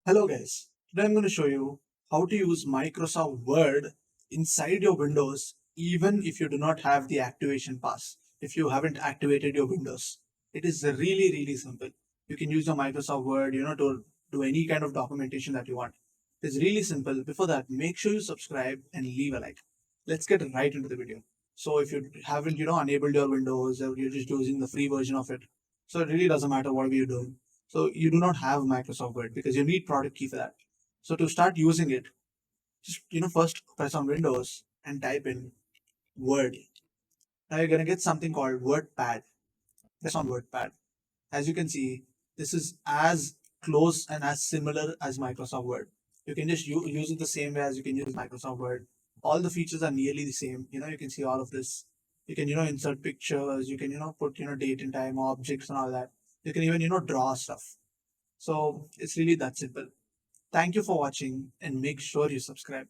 Hello guys, today I'm going to show you how to use Microsoft Word inside your Windows even if you do not have the activation pass, if you haven't activated your Windows. It is really simple. You can use your Microsoft Word, to do any kind of documentation that you want. It's really simple. Before that, make sure you subscribe and leave a like. Let's get right into the video. So if you haven't, enabled your Windows or you're just using the free version of it, so it really doesn't matter whatever you're doing. So you do not have Microsoft Word because you need product key for that. So to start using it, just first press on Windows and type in Word. Now you're gonna get something called WordPad. Press on WordPad. As you can see, this is as close and as similar as Microsoft Word. You can just use it the same way as you can use Microsoft Word. All the features are nearly the same. You can see all of this. You can insert pictures. You can put date and time, objects, and all that. You can even draw stuff. So it's really that simple. Thank you for watching and make sure you subscribe.